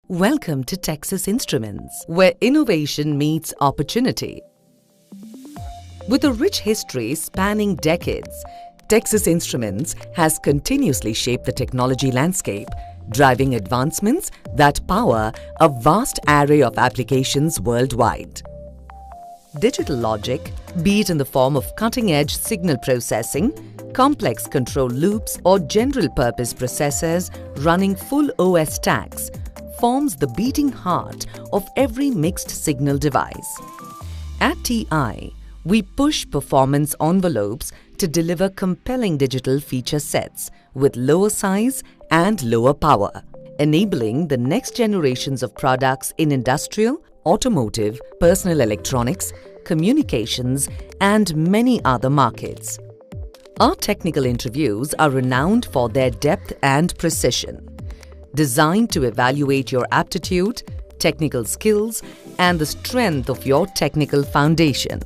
Welcome to Texas Instruments, where innovation meets opportunity. With a rich history spanning decades, Texas Instruments has continuously shaped the technology landscape, driving advancements that power a vast array of applications worldwide. Digital logic, be it in the form of cutting-edge signal processing, complex control loops or general-purpose processors running full OS stacks, forms the beating heart of every mixed signal device. At TI, we push performance envelopes to deliver compelling digital feature sets with lower size and lower power, enabling the next generations of products in industrial, automotive, personal electronics, communications, and many other markets. Our technical interviews are renowned for their depth and precision, designed to evaluate your aptitude, technical skills, and the strength of your technical foundation.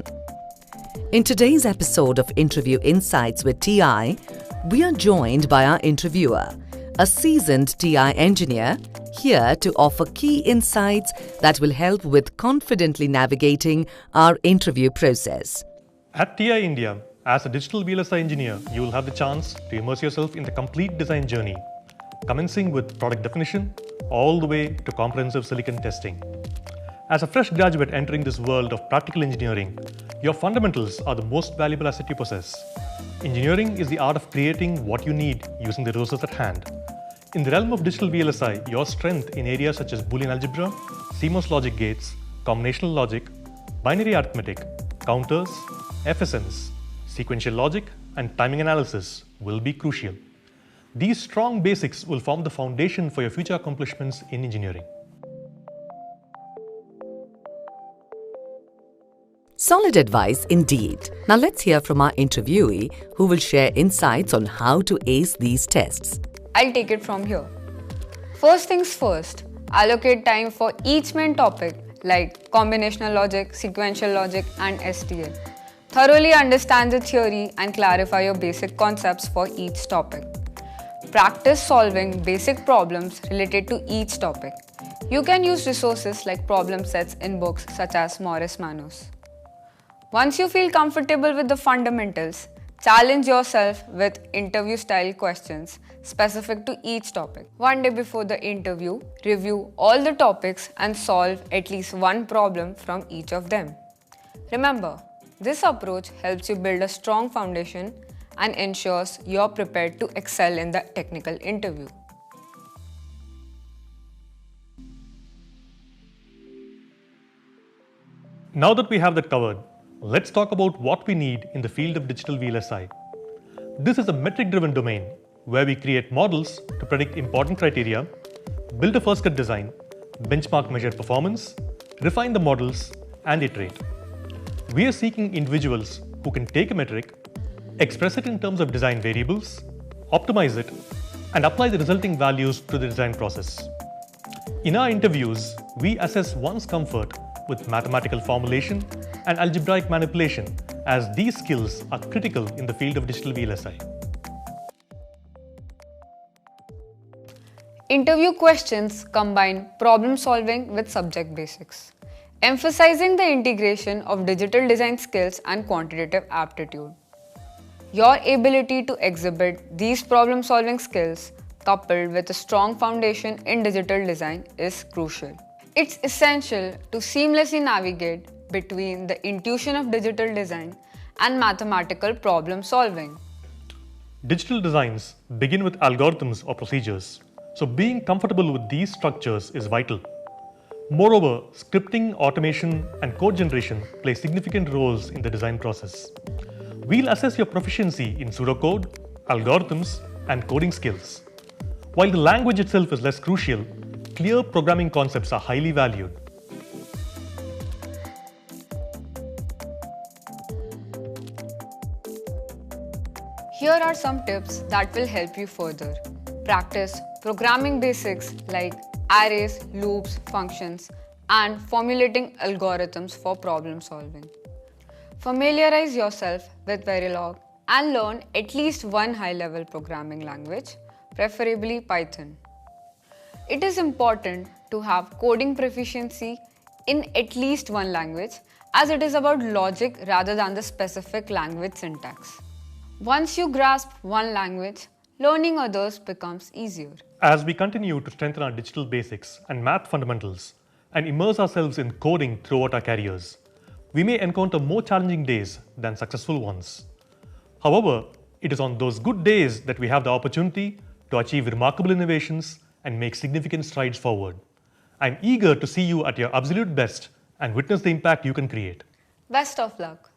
In today's episode of Interview Insights with TI, we are joined by our interviewer, a seasoned TI engineer, here to offer key insights that will help with confidently navigating our interview process. At TI India, as a digital VLSI engineer, you will have the chance to immerse yourself in the complete design journey, commencing with product definition all the way to comprehensive silicon testing. As a fresh graduate entering this world of practical engineering, your fundamentals are the most valuable asset you possess. Engineering is the art of creating what you need using the resources at hand. In the realm of digital VLSI, your strength in areas such as Boolean algebra, CMOS logic gates, combinational logic, binary arithmetic, counters, FSMs, sequential logic, and timing analysis will be crucial. These strong basics will form the foundation for your future accomplishments in engineering. Solid advice indeed. Now let's hear from our interviewee who will share insights on how to ace these tests. I'll take it from here. First things first, allocate time for each main topic like combinational logic, sequential logic, and STL. Thoroughly understand the theory and clarify your basic concepts for each topic. Practice solving basic problems related to each topic. You can use resources like problem sets in books such as Morris Manos. Once you feel comfortable with the fundamentals, challenge yourself with interview-style questions specific to each topic. One day before the interview, review all the topics and solve at least one problem from each of them. Remember, this approach helps you build a strong foundation and ensures you're prepared to excel in the technical interview. Now that we have that covered, let's talk about what we need in the field of digital VLSI. This is a metric-driven domain where we create models to predict important criteria, build a first-cut design, benchmark measured performance, refine the models, and iterate. We are seeking individuals who can take a metric, express it in terms of design variables, optimize it, and apply the resulting values to the design process. In our interviews, we assess one's comfort with mathematical formulation and algebraic manipulation, as these skills are critical in the field of digital VLSI. Interview questions combine problem solving with subject basics, emphasizing the integration of digital design skills and quantitative aptitude. Your ability to exhibit these problem-solving skills, coupled with a strong foundation in digital design, is crucial. It's essential to seamlessly navigate between the intuition of digital design and mathematical problem solving. Digital designs begin with algorithms or procedures, so being comfortable with these structures is vital. Moreover, scripting, automation, and code generation play significant roles in the design process. We'll assess your proficiency in pseudocode, algorithms, and coding skills. While the language itself is less crucial, clear programming concepts are highly valued. Here are some tips that will help you further. Practice programming basics like arrays, loops, functions, and formulating algorithms for problem solving. Familiarize yourself with Verilog and learn at least one high-level programming language, preferably Python. It is important to have coding proficiency in at least one language, as it is about logic rather than the specific language syntax. Once you grasp one language, learning others becomes easier. As we continue to strengthen our digital basics and math fundamentals and immerse ourselves in coding throughout our careers, we may encounter more challenging days than successful ones. However, it is on those good days that we have the opportunity to achieve remarkable innovations and make significant strides forward. I'm eager to see you at your absolute best and witness the impact you can create. Best of luck.